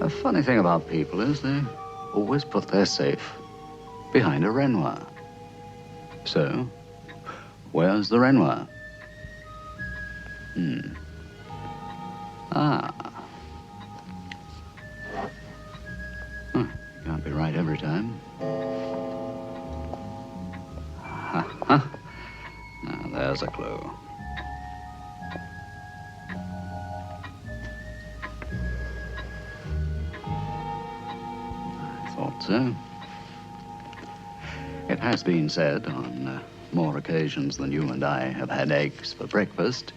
A funny thing about people is they always put their safe behind a Renoir. So, where's the Renoir? Ah. Huh, can't be right every time. Ha. Now, there's a clue. I thought so. It has been said on more occasions than you and I have had eggs for breakfast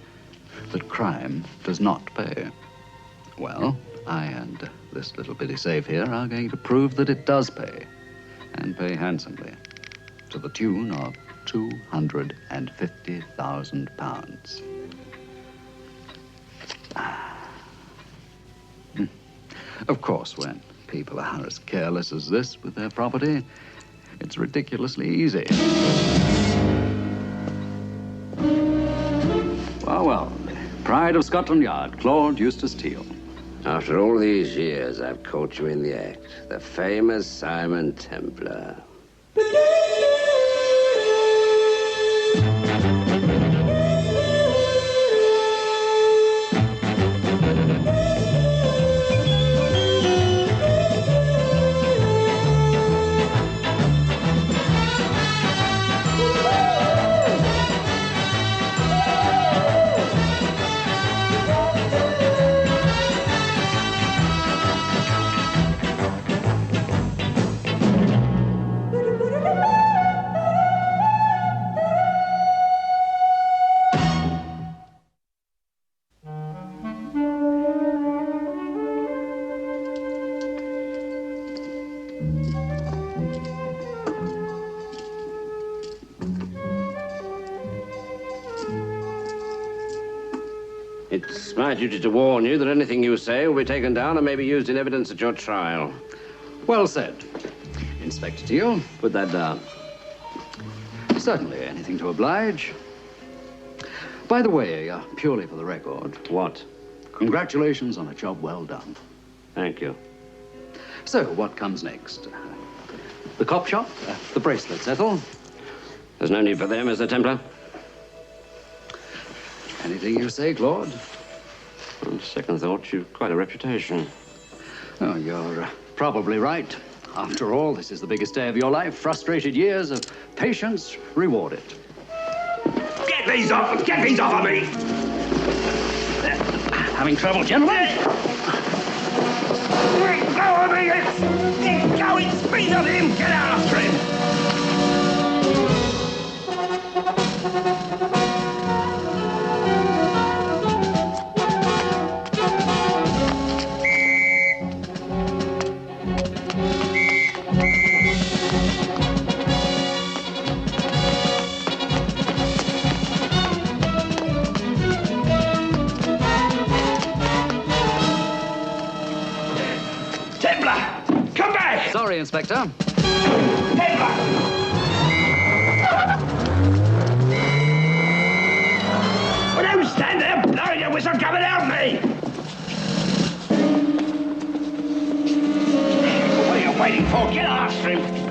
that crime does not pay. Well, I and this little bitty safe here are going to prove that it does pay, and pay handsomely, to the tune of £250,000. Of course, when people are as careless as this with their property, it's ridiculously easy. Well, the pride of Scotland Yard, Claude Eustace Teal. After all these years, I've caught you in the act. The famous Simon Templar. It's my duty to warn you that anything you say will be taken down and may be used in evidence at your trial. Well said. Inspector Teal, Put that down. certainly anything to oblige. By the way, purely for the record, What? congratulations on a job well done. Thank you. So, what comes next? The cop shop, the bracelets, Ethel. There's no need for them, is there, Templar? Anything you say, Claude? On second thought, you've quite a reputation. Oh, you're probably right. After all, this is the biggest day of your life. Frustrated years of patience rewarded. Get these off! Get these off of me! Having trouble, gentlemen? Let go of me! Get going! Speed on him! Get out after him! Templar! Come back! Sorry, Inspector. Templar! Well, don't stand there blowing your whistle. Come and help me! What are you waiting for? Get after him!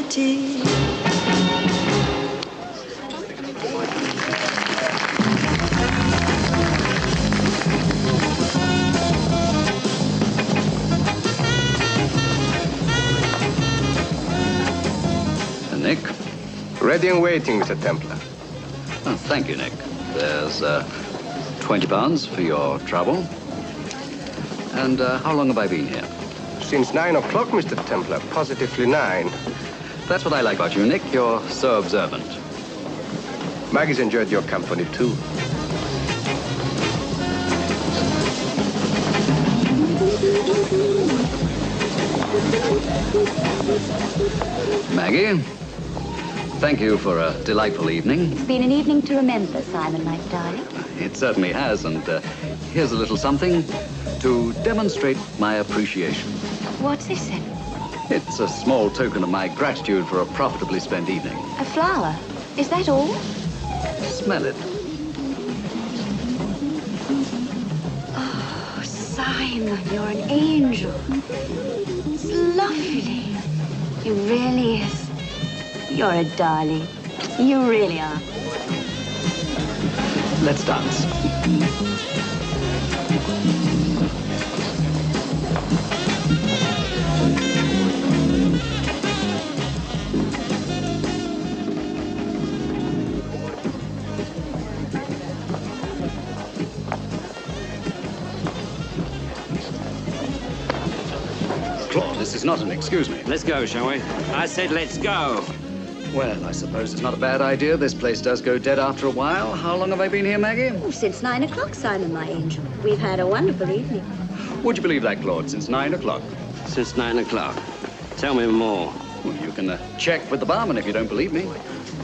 duty. Nick? Ready and waiting, Mr. Templar. Oh, thank you, Nick. There's £20 for your trouble. And how long have I been here? Since 9 o'clock, Mr. Templar. Positively 9. That's what I like about you, Nick. You're so observant. Maggie's enjoyed your company, too. Maggie, thank you for a delightful evening. It's been an evening to remember, Simon, my darling. It certainly has, and here's a little something to demonstrate my appreciation. What's this, then? It's a small token of my gratitude for a profitably spent evening. A flower? Is that all? Smell it. Oh, Simon, you're an angel. It's lovely. It really is. You're a darling. You really are. Let's dance. Claude, this is not an excuse me. Let's go, shall we? I said let's go. Well, I suppose it's not a bad idea. This place does go dead after a while. How long have I been here, Maggie? Oh, since 9 o'clock, Simon, my angel. We've had a wonderful evening. Would you believe that, Claude? Since 9 o'clock. Since 9 o'clock. Tell me more. Well, you can check with the barman if you don't believe me.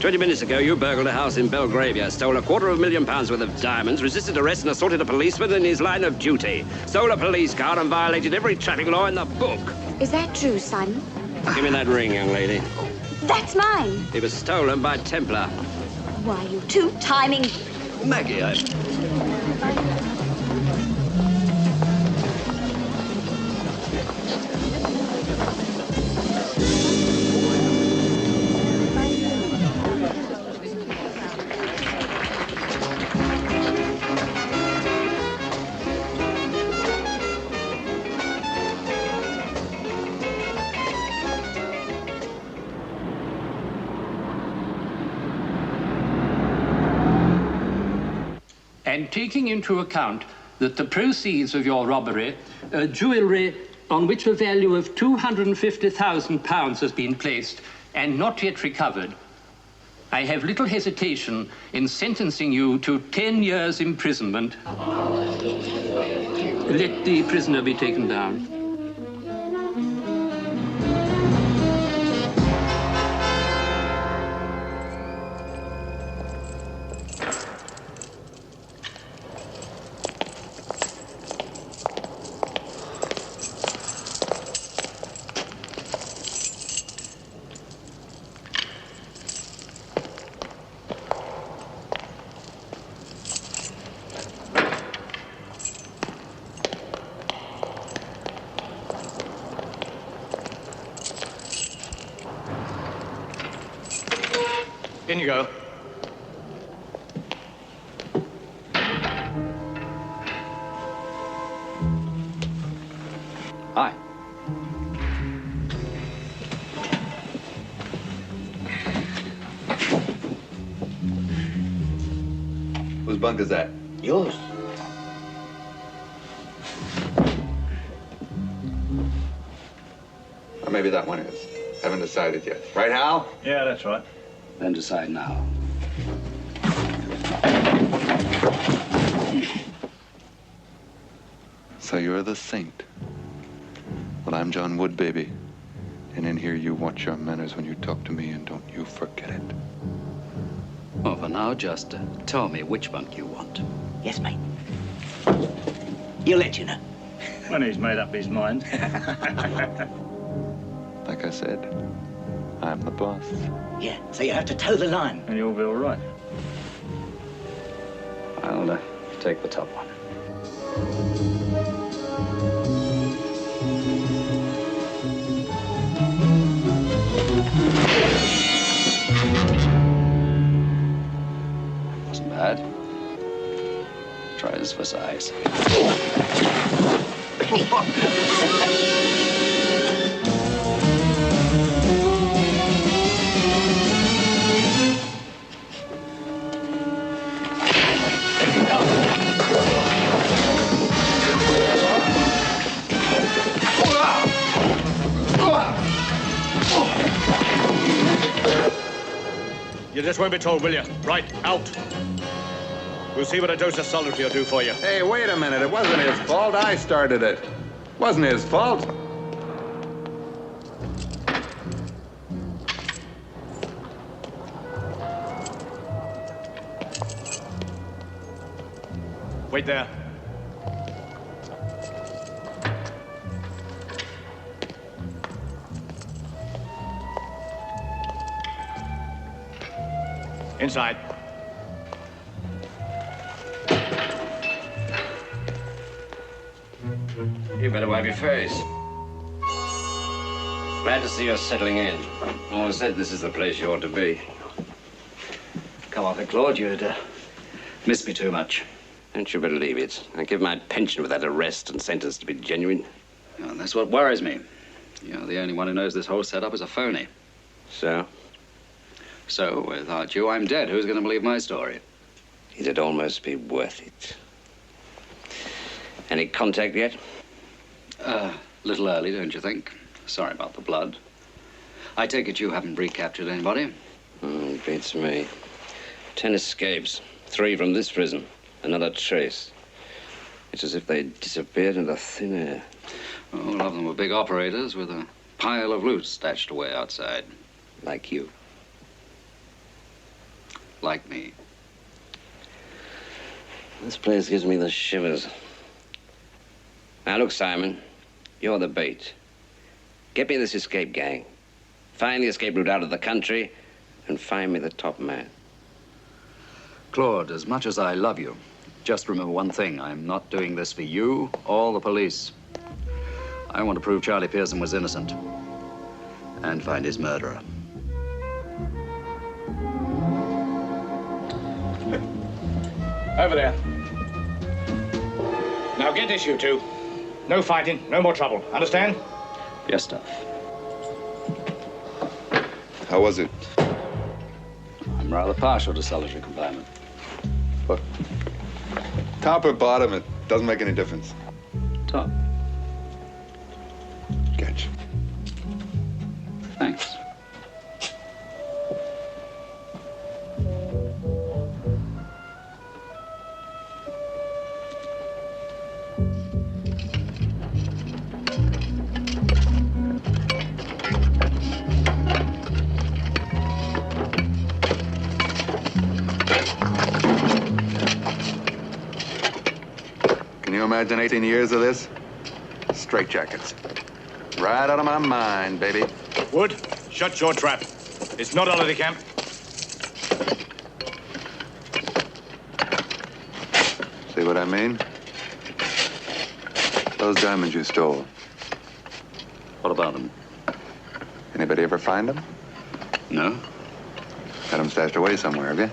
20 minutes ago, you burgled a house in Belgravia, stole £250,000 worth of diamonds, resisted arrest and assaulted a policeman in his line of duty, stole a police car and violated every traffic law in the book. Is that true, Simon? Give me that ring, young lady. That's mine. It was stolen by Templar. Why, you two-timing... Maggie, And taking into account that the proceeds of your robbery, jewellery on which a value of £250,000 has been placed and not yet recovered, I have little hesitation in sentencing you to 10 years' imprisonment. Let the prisoner be taken down. In you go. Hi. Whose bunk is that? Yours. Or maybe that one is. Haven't decided yet. Right, Hal? Yeah, that's right. Then decide now. So you're the saint. Well, I'm John Wood, baby. And in here you watch your manners when you talk to me, and don't you forget it. Well, for now, just tell me which bunk you want. Yes, mate. He'll let you know. When he's made up his mind. Like I said, I'm the boss. Yeah, so you have to toe the line. And you'll be all right. I'll take the top one. that. Try this for size. You just won't be told, will you? Right, out. We'll see what a dose of solitary will do for you. Hey, wait a minute. It wasn't his fault. I started it. Wasn't his fault. Wait there. Inside. You better wipe your face. Glad to see you're settling in. Always said this is the place you ought to be. Come off it, Claude. You'd miss me too much. Don't you believe it? I give my pension with that arrest and sentence to be genuine. And that's what worries me. You're the only one who knows this whole setup is a phony. So? So, without you, I'm dead. Who's going to believe my story? It'd almost be worth it. Any contact yet? Little early, don't you think? Sorry about the blood. I take it you haven't recaptured anybody? Beats me. 10 escapes. 3 from this prison. Another trace. It's as if they disappeared into thin air. Oh, a lot of them were big operators with a pile of loot stashed away outside. Like you. Like me. This place gives me the shivers. Now, look, Simon. You're the bait. Get me this escape gang. Find the escape route out of the country, and find me the top man. Claude, as much as I love you, just remember one thing. I'm not doing this for you or the police. I want to prove Charlie Pearson was innocent and find his murderer. Over there. Now get this, you two. No fighting, no more trouble. Understand? Yes, Stuff. How was it? I'm rather partial to solitary confinement. Look, top or bottom, it doesn't make any difference. Top. Catch. Thanks. Can you imagine 18 years of this? Straitjackets. Right out of my mind, baby. Wood, shut your trap. It's not holiday camp. See what I mean? Those diamonds you stole. What about them? Anybody ever find them? No? Got them stashed away somewhere, have you?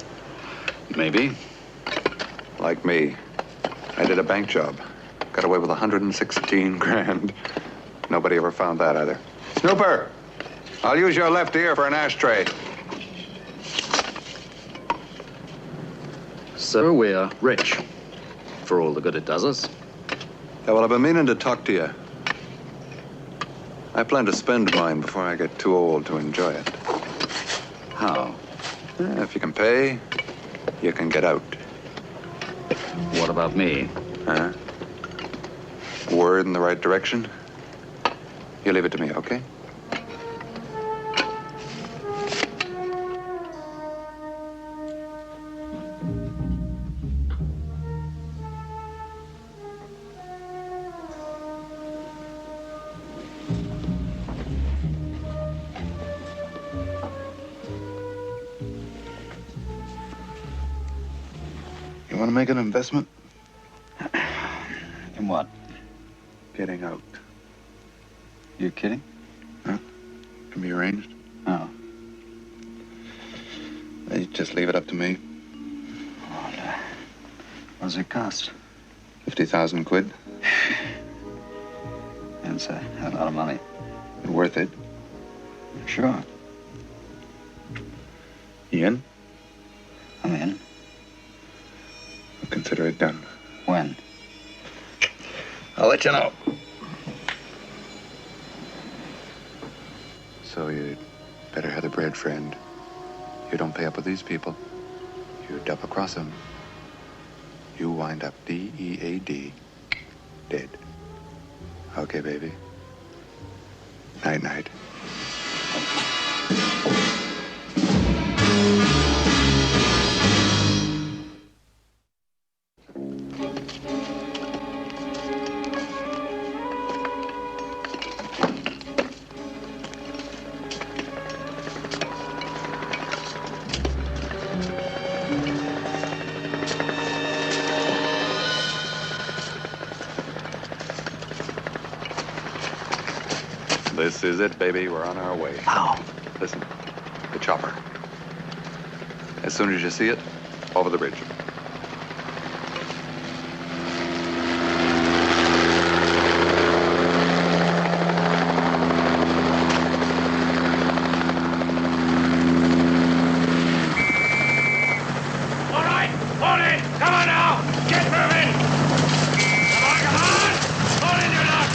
Maybe. Like me. I did a bank job. Got away with 116 grand. Nobody ever found that either. Snooper! I'll use your left ear for an ashtray. So we're rich. For all the good it does us. Yeah, well, I've been meaning to talk to you. I plan to spend mine before I get too old to enjoy it. How? If you can pay, you can get out. What about me? Huh? Word in the right direction? You leave it to me, okay? You want to make an investment? In what? Getting out. You kidding? Huh? Can be arranged. Oh. You just leave it up to me. Oh, no. What does it cost? 50,000 quid. That's a lot of money. Worth it. Sure. Ian, I'm in. I'll consider it done. When? I'll let you know. So you'd better have the bread, friend. You don't pay up with these people. You double cross them. You wind up D-E-A-D, dead. Okay, baby. Night-night. This is it, baby. We're on our way. Ow. Listen, the chopper. As soon as you see it, over the bridge. All right, fall in. Come on now. Get moving. Come on. Fall in, you lot.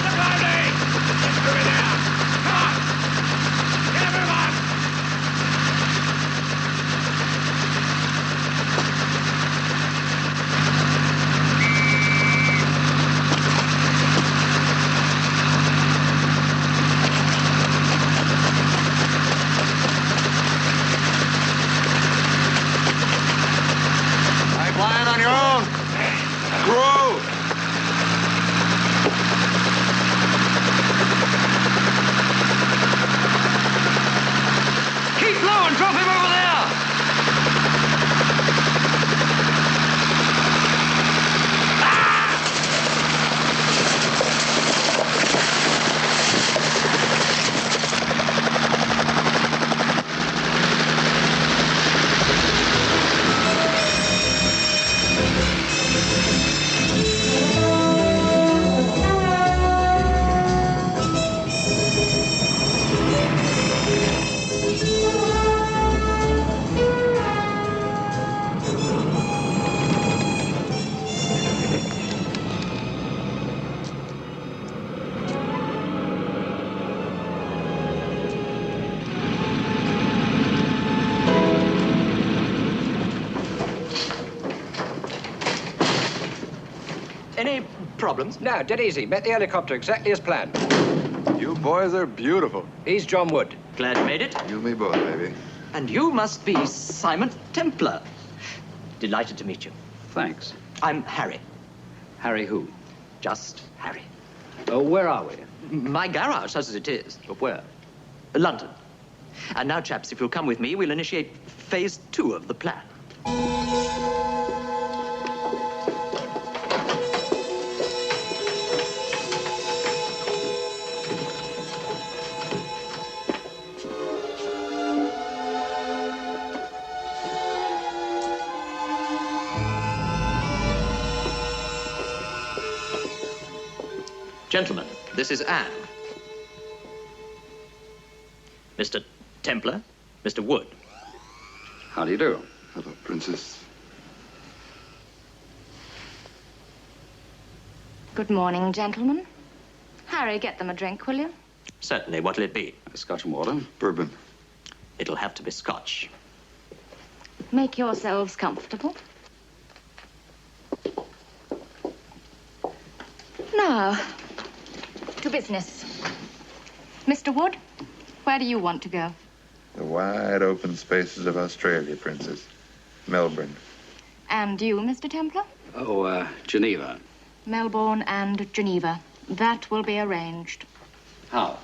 Look lively. Get moving now. Come on. Get a move on. High flying on your own. Grow. Keep low and drop him over there. Any problems? No, dead easy. Met the helicopter exactly as planned. You boys are beautiful. He's John Wood. Glad you made it. You and me both, baby. And you must be Simon Templar. Delighted to meet you. Thanks. I'm Harry. Harry who? Just Harry. Oh, where are we? My garage, as it is. But where? London. And now, chaps, if you'll come with me, we'll initiate phase 2 of the plan. Gentlemen, this is Anne. Mr. Templar, Mr. Wood. How do you do? Hello, Princess. Good morning, gentlemen. Harry, get them a drink, will you? Certainly. What'll it be? Scotch and water. Bourbon. It'll have to be Scotch. Make yourselves comfortable. Now, to business. Mr. Wood, where do you want to go? The wide open spaces of Australia, Princess. Melbourne. And you, Mr. Templar? Oh, Geneva. Melbourne and Geneva. That will be arranged. How?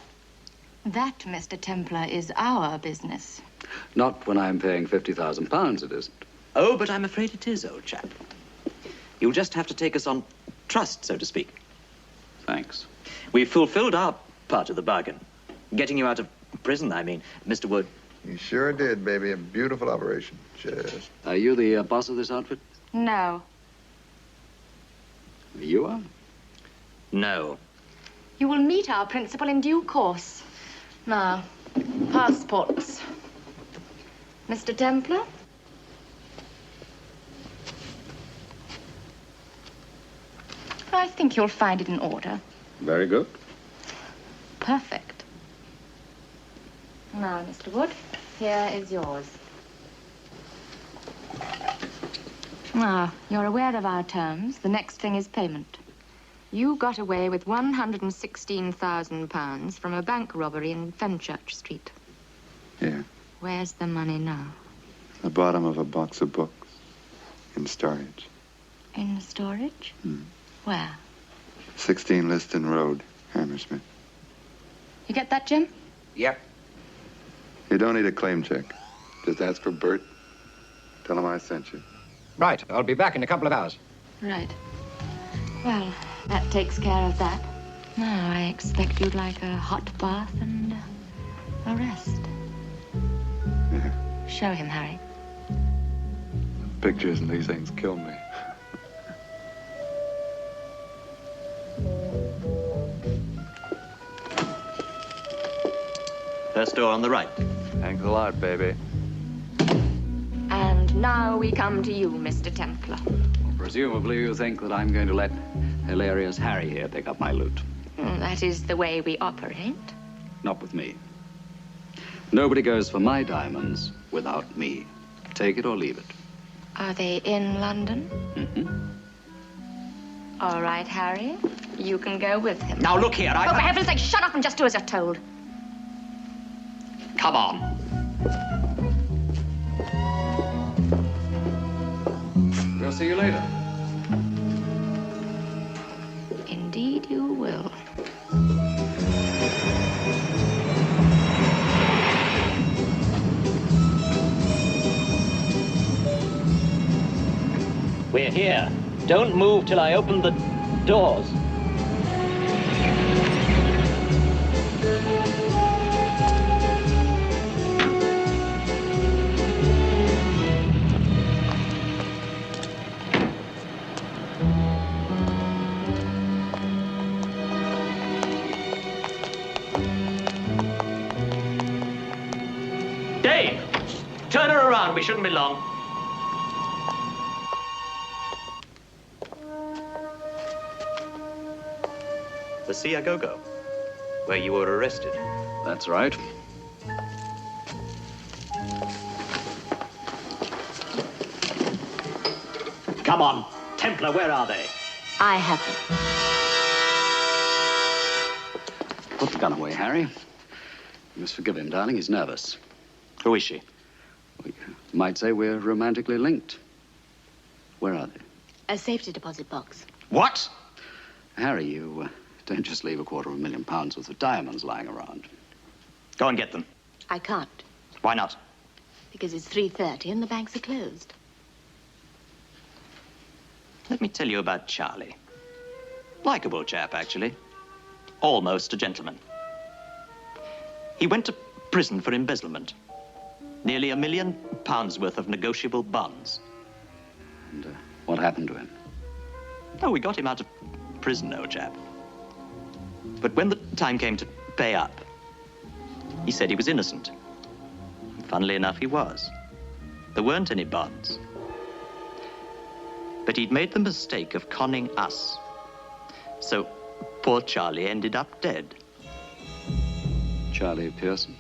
That, Mr. Templar, is our business. Not when I'm paying £50,000, it isn't. Oh, but I'm afraid it is, old chap. You'll just have to take us on trust, so to speak. Thanks. We've fulfilled our part of the bargain. Getting you out of prison, I mean, Mr. Wood. You sure did, baby. A beautiful operation. Just. Are you the boss of this outfit? No. You are? No. You will meet our principal in due course. Now, passports. Mr. Templar? I think you'll find it in order. Very good. Perfect. Now, Mr. Wood, here is yours. Now, you're aware of our terms. The next thing is payment. You got away with £116,000 from a bank robbery in Fenchurch Street. Here. Where's the money now? The bottom of a box of books. In storage. In storage? Where? 16 Liston Road, Hammersmith. You get that, Jim? Yep. You don't need a claim check. Just ask for Bert. Tell him I sent you. Right, I'll be back in a couple of hours. Right. Well, that takes care of that. Now, I expect you'd like a hot bath and a rest. Yeah. Show him, Harry. Pictures and these things kill me. First door on the right. Thanks a lot, baby. And now we come to you, Mr. Templar. Presumably you think that I'm going to let hilarious Harry here pick up my loot. That is the way we operate. Not with me. Nobody goes for my diamonds without me. Take it or leave it. Are they in London? Mm-hmm. All right, Harry. You can go with him. Now, look here, Oh, for heaven's sake, shut up and just do as you're told. Come on. We'll see you later. Indeed you will. We're here. Don't move till I open the doors. Dave, turn her around. We shouldn't be long. The Siagogo, where you were arrested. That's right. Come on, Templar, where are they? I have them. Put the gun away, Harry. You must forgive him, darling. He's nervous. Who is she? We might say we're romantically linked. Where are they? A safety deposit box. What? Harry, you don't just leave £250,000 worth of diamonds lying around. Go and get them. I can't, Why not? because it's 3:30 and the banks are closed. Let me tell you about Charlie. Likeable chap, actually. Almost a gentleman. He went to prison for embezzlement. Nearly £1 million worth of negotiable bonds. And what happened to him? Oh, we got him out of prison, old chap. But when the time came to pay up, he said he was innocent. Funnily enough, he was. There weren't any bonds. But he'd made the mistake of conning us. So poor Charlie ended up dead. Charlie Pearson.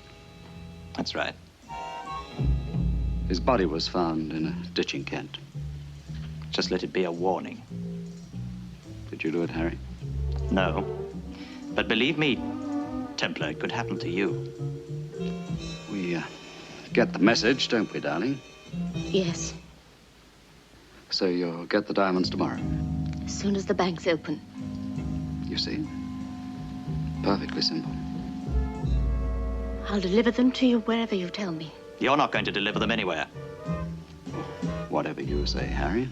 That's right. His body was found in a ditch in Kent. Just let it be a warning. Did you do it, Harry? No. But believe me, Templar, it could happen to you. We get the message, don't we, darling? Yes, So you'll get the diamonds tomorrow. as soon as the banks open. You see? Perfectly simple. I'll deliver them to you wherever you tell me. You're not going to deliver them anywhere. Whatever you say, Harry.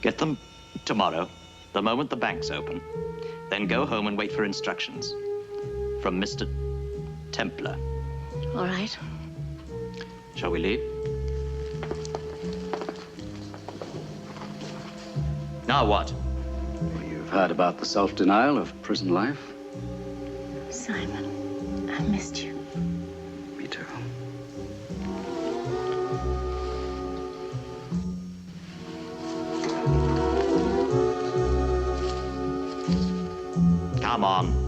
Get them tomorrow, the moment the banks open. Then go home and wait for instructions from Mr. Templar. All right. Shall we leave? Now what? Well, you've heard about the self-denial of prison life? Simon, I missed you. Me too. Come on.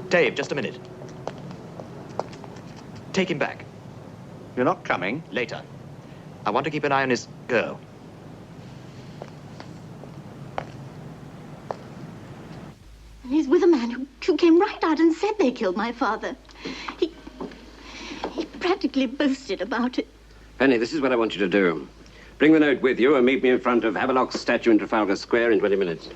Dave, just a minute. Take him back. You're not coming? Later. I want to keep an eye on his girl. He's with a man who came right out and said they killed my father. He practically boasted about it. Penny, this is what I want you to do. Bring the note with you and meet me in front of Havelock's statue in Trafalgar Square in 20 minutes.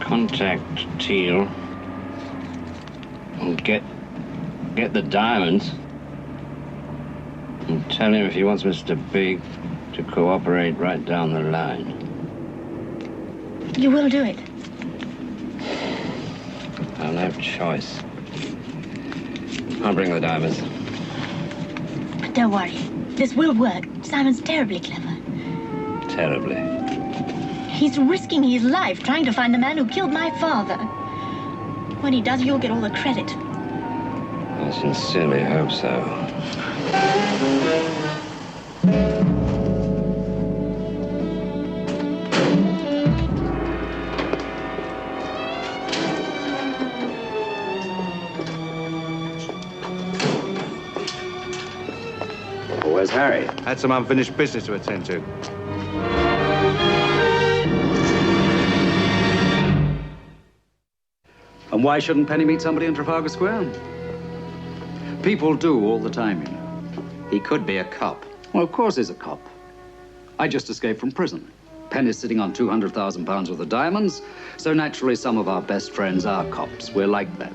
Contact Teal and get the diamonds and tell him if he wants Mr. Big to cooperate right down the line. You will do it. I'll no choice. I'll bring the diamonds. But don't worry. This will work. Simon's terribly clever. Terribly. He's risking his life trying to find the man who killed my father. When he does, you'll get all the credit. I sincerely hope so. Where's Harry? Had some unfinished business to attend to. And why shouldn't Penny meet somebody in Trafalgar Square? People do all the time, you know. He could be a cop. Well, of course he's a cop. I just escaped from prison. Penny's sitting on £200,000 worth of diamonds, so naturally some of our best friends are cops. We're like that.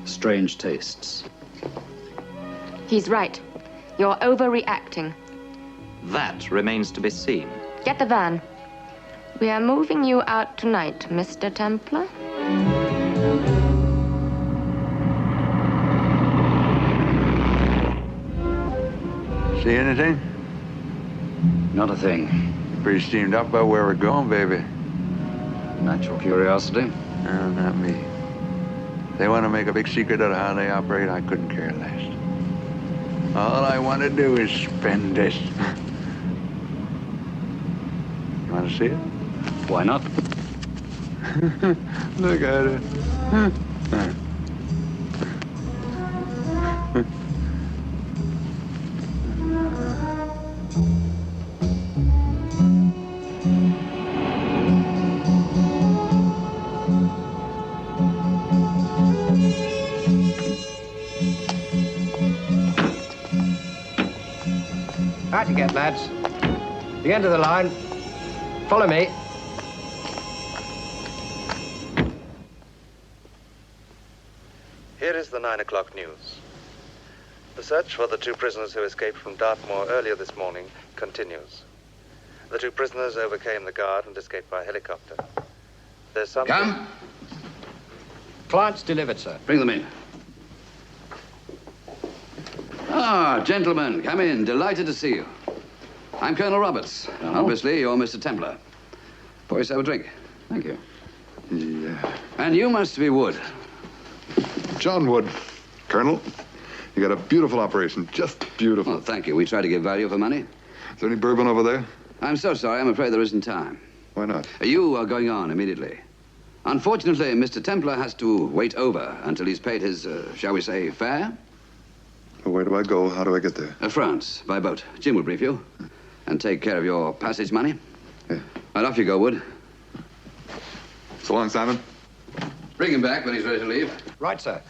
Strange tastes. He's right. You're overreacting. That remains to be seen. Get the van. We are moving you out tonight, Mr. Templar. See anything? Not a thing. Pretty steamed up about where we're going, baby. Natural curiosity. No, not me. They want to make a big secret out of how they operate. I couldn't care less. All I want to do is spend it. You want to see it? Why not? Look at it. Out you get, lads. The end of the line. Follow me. Here is the 9 o'clock news. The search for the two prisoners who escaped from Dartmoor earlier this morning continues. The two prisoners overcame the guard and escaped by helicopter. There's something... Come. Clients delivered, sir. Bring them in. Ah, gentlemen, come in. Delighted to see you. I'm Colonel Roberts. Obviously, you're Mr. Templar. Pour yourself a drink. Thank you. Yeah. And you must be Wood. John Wood. Colonel, you got a beautiful operation. Just beautiful. Well, thank you. We try to give value for money. Is there any bourbon over there? I'm so sorry. I'm afraid there isn't time. Why not? You are going on immediately. Unfortunately, Mr. Templar has to wait over until he's paid his, shall we say, fare. Well, where do I go? How do I get there? France, by boat. Jim will brief you. And take care of your passage money. Yeah. Right, off you go, Wood. So long, Simon. Bring him back when he's ready to leave. Right, sir.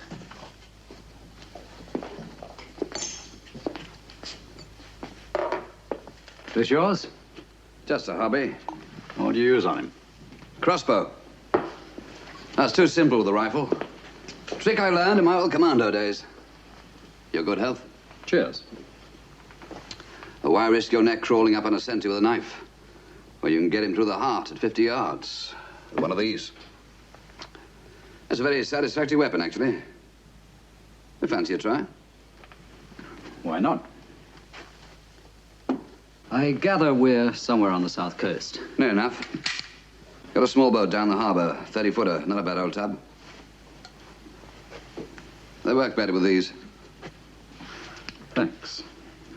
This yours? Just a hobby. What do you use on him? Crossbow. That's too simple with a rifle. Trick I learned in my old commando days. Your good health. Cheers. Why risk your neck crawling up on a sentry with a knife? Well, you can get him through the heart at 50 yards. With one of these. That's a very satisfactory weapon, actually. I fancy a try. Why not? I gather we're somewhere on the south coast. Near enough. Got a small boat down the harbor, 30-footer, not a bad old tub. They work better with these. Thanks.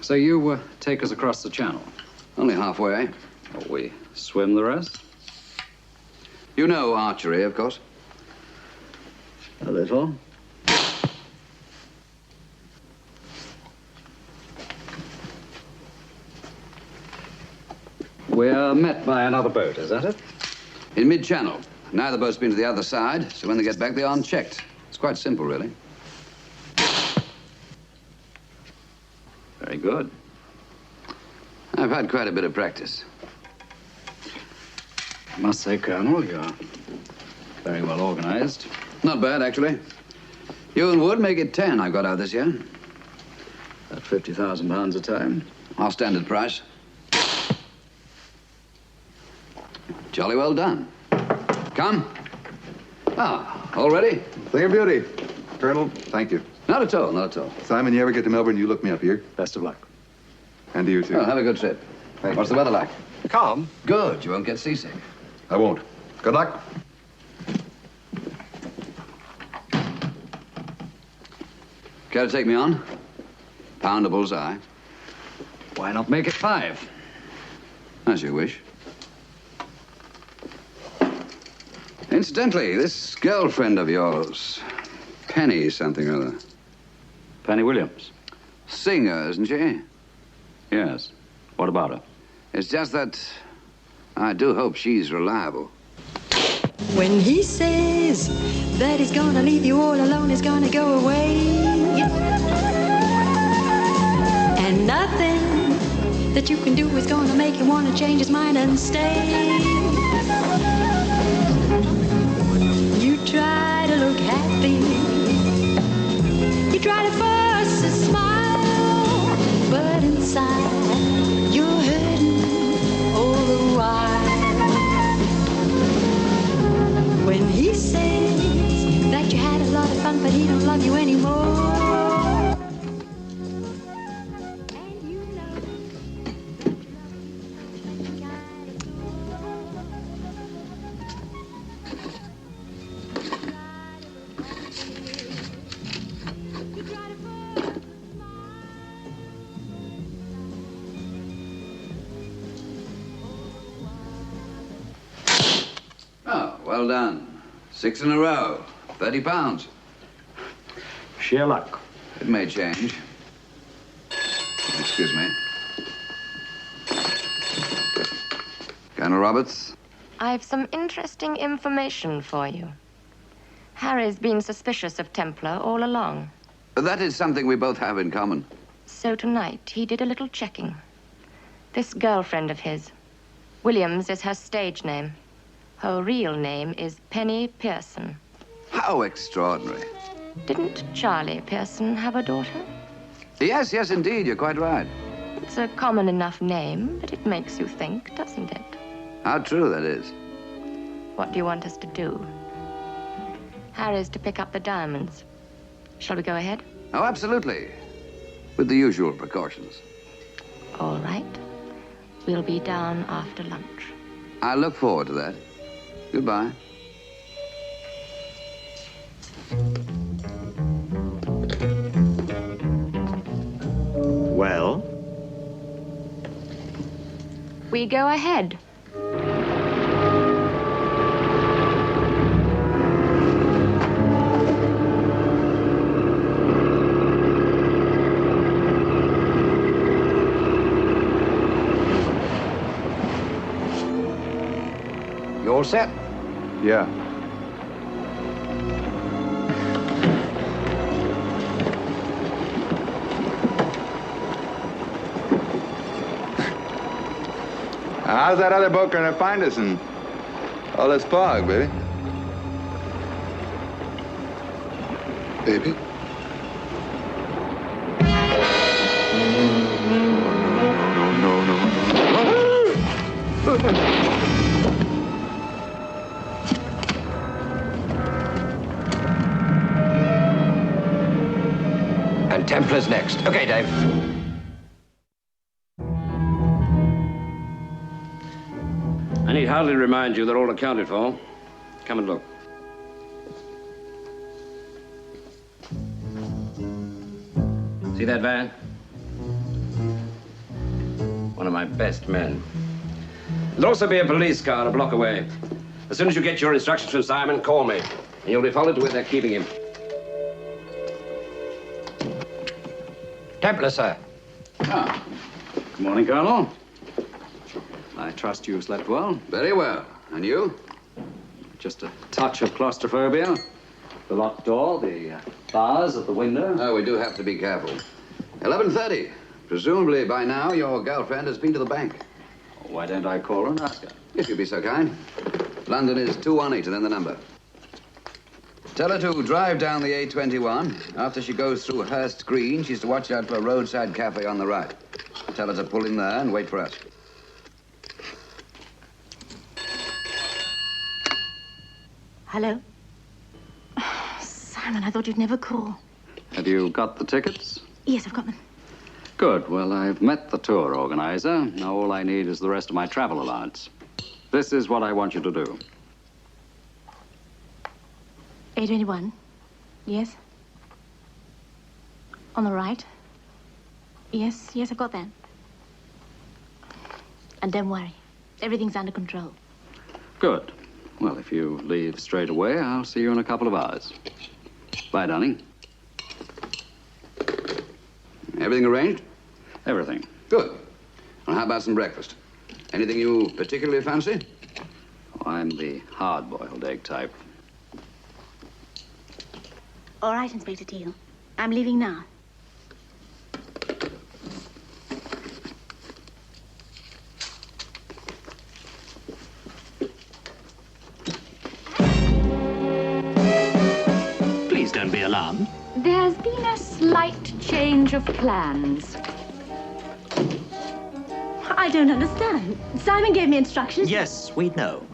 So you take us across the channel? Only halfway. Oh, we swim the rest? You know archery, of course. A little. We're met by another boat, is that it? In mid-channel. Neither boat's been to the other side, so when they get back, they are unchecked. It's quite simple, really. Very good. I've had quite a bit of practice. I must say, Colonel, you're very well organized. Not bad, actually. You and Wood make it 10 I've got out this year. At £50,000 a time. Our standard price. Jolly well done. Come. Ah, all ready? Thing of beauty. Colonel, thank you. Not at all, not at all. Simon, you ever get to Melbourne, you look me up here. Best of luck. And to you, too. Well, have a good trip. Thank What's you. the weather like? Calm. Good. You won't get seasick. I won't. Good luck. Care to take me on? Pound a bullseye. Why not make it 5? As you wish. Incidentally, this girlfriend of yours, Penny something or other. Penny Williams? Singer, isn't she? Yes. What about her? It's just that I do hope she's reliable. When he says that he's gonna leave you all alone, he's gonna go away. And nothing that you can do is gonna make him wanna change his mind and stay. You try to look happy, you try to force a smile, but inside you're hurting all the while. When he says that you had a lot of fun, but he don't love you anymore. Oh, well done. 6 in a row. £30. Sheer luck. It may change. Excuse me. Colonel Roberts? I've some interesting information for you. Harry's been suspicious of Templar all along. That is something we both have in common. So tonight, he did a little checking. This girlfriend of his, Williams is her stage name. Her real name is Penny Pearson. How extraordinary. Didn't Charlie Pearson have a daughter? Yes, yes, indeed. You're quite right. It's a common enough name, but it makes you think, doesn't it? How true that is. What do you want us to do? Harry's to pick up the diamonds. Shall we go ahead? Oh, absolutely. With the usual precautions. All right. We'll be down after lunch. I look forward to that. Goodbye. Well? We go ahead. all set? Yeah. How's that other boat gonna find us in all this fog, baby? Baby? And Templar's next. Okay, Dave. I need hardly remind you they're all accounted for. Come and look. See that van? One of my best men. There'll also be a police car a block away. As soon as you get your instructions from Simon, call me. And you'll be followed to where they're keeping him. Templar, sir. Ah. Good morning, Colonel. I trust you slept well. Very well. And you? Just a touch of claustrophobia. The locked door, the bars at the window. Oh, we do have to be careful. 11:30. Presumably by now your girlfriend has been to the bank. Why don't I call her and ask her? If you'd be so kind. London is 218 and then the number. Tell her to drive down the A21. After she goes through Hurst Green, she's to watch out for a roadside cafe on the right. Tell her to pull in there and wait for us. Hello? Simon, I thought you'd never call. Have you got the tickets? Yes, I've got them. Good. Well, I've met the tour organizer. Now all I need is the rest of my travel allowance. This is what I want you to do. A21? Yes? On the right? Yes, I've got that. And don't worry. Everything's under control. Good. Well, if you leave straight away, I'll see you in a couple of hours. Bye, darling. Everything arranged? Everything. Good. Well, how about some breakfast? Anything you particularly fancy? Oh, I'm the hard-boiled egg type. All right, Inspector Teal. I'm leaving now. Please don't be alarmed. There's been a slight change of plans. I don't understand. Simon gave me instructions. Yes, we know.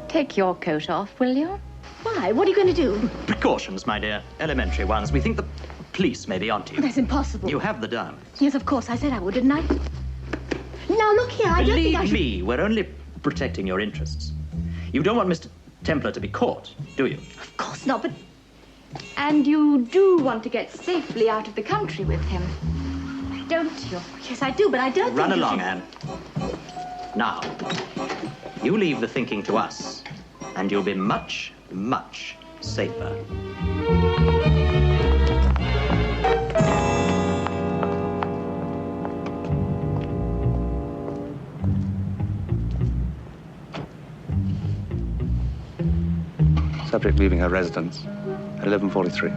Take your coat off, will you? Why? What are you going to do? Precautions, my dear. Elementary ones. We think the police may be onto you. That's impossible. You have the dime. Yes, of course. I said I would, didn't I? Now, look here. I don't think I should... Believe me, we're only protecting your interests. You don't want Mr. Templar to be caught, do you? Of course not, but... And you do want to get safely out of the country with him, don't you? Yes, I do, but I don't Run think along, Anne. Now, you leave the thinking to us, and you'll be much, much safer. Subject leaving her residence at 11:43.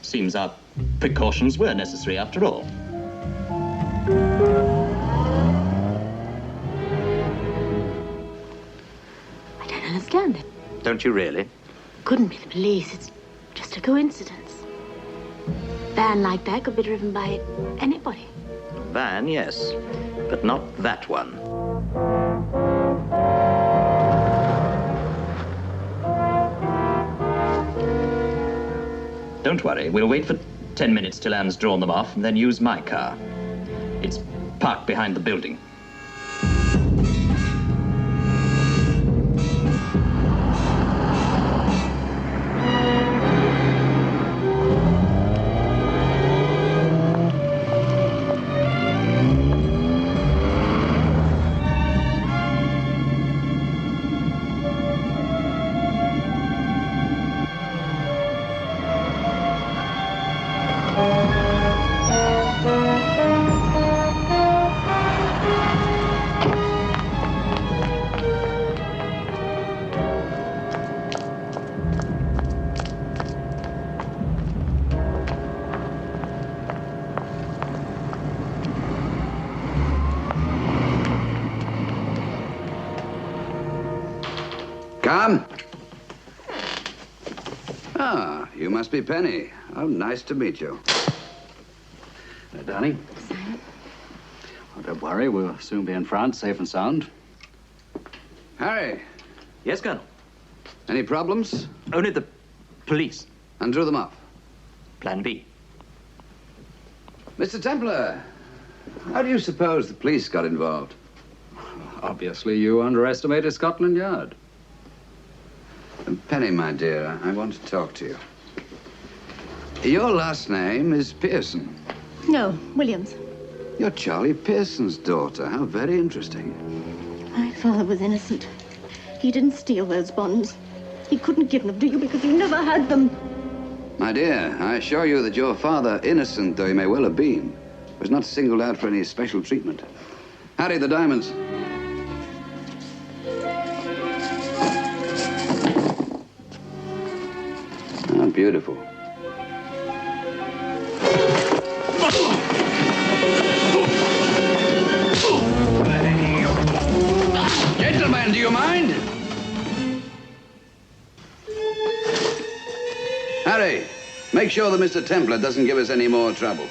Seems our precautions were necessary after all. I don't understand it. Don't you really? Couldn't be the police. It's just a coincidence. Van like that could be driven by anybody. Van, yes, but not that one. Don't worry, we'll wait for 10 minutes till Anne's drawn them off and then use my car. It's parked behind the building. Come. Ah, you must be Penny. Oh, nice to meet you. Danny. Oh, don't worry, we'll soon be in France, safe and sound. Harry. Yes, Colonel. Any problems? Only the police. And drew them off. Plan B. Mr. Templar, how do you suppose the police got involved? Obviously, you underestimated Scotland Yard. Penny, my dear, I want to talk to you. Your last name is Pearson. No, Williams. You're Charlie Pearson's daughter. How very interesting. My father was innocent. He didn't steal those bonds. He couldn't give them to you because he never had them. My dear, I assure you that your father, innocent though he may well have been, was not singled out for any special treatment. Harry, the diamonds. Ah, beautiful. Gentlemen, do you mind? Harry, make sure that Mr. Templar doesn't give us any more trouble.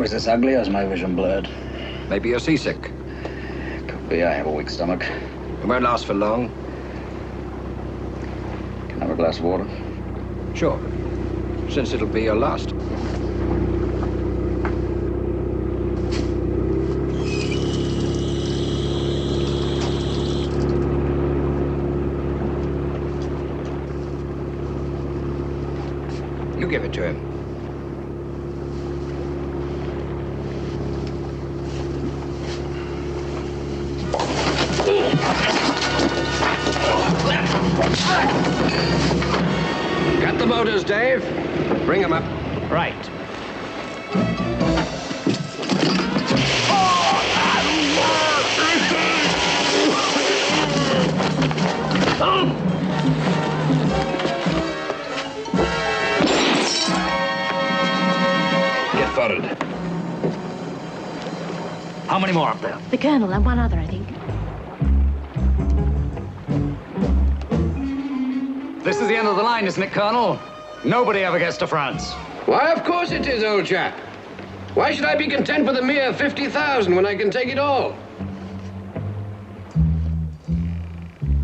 Is this ugly or is my vision blurred? Maybe you're seasick. Could be. I have a weak stomach. It won't last for long. Can I have a glass of water? Sure. Since it'll be your last. You give it to him. Got the motors, Dave? Bring them up. Right. Get forward. How many more up there? The Colonel and one other, I think. This is the end of the line, isn't it, Colonel? Nobody ever gets to France. Why, of course it is, old chap. Why should I be content with a mere 50,000 when I can take it all?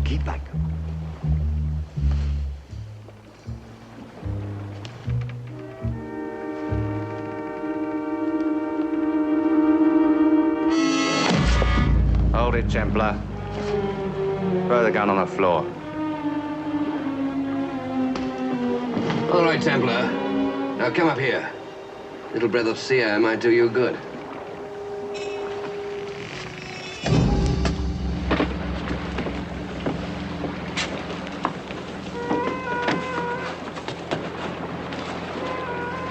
Keep back. Hold it, Templar. Throw the gun on the floor. All right, Templar. Now come up here. Little breath of sea air might do you good.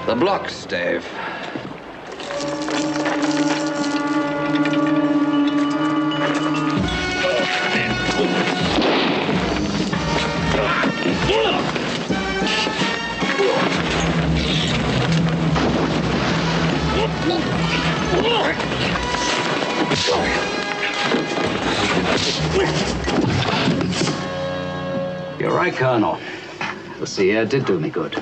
The blocks, Dave. You're right, Colonel. The sea air did do me good.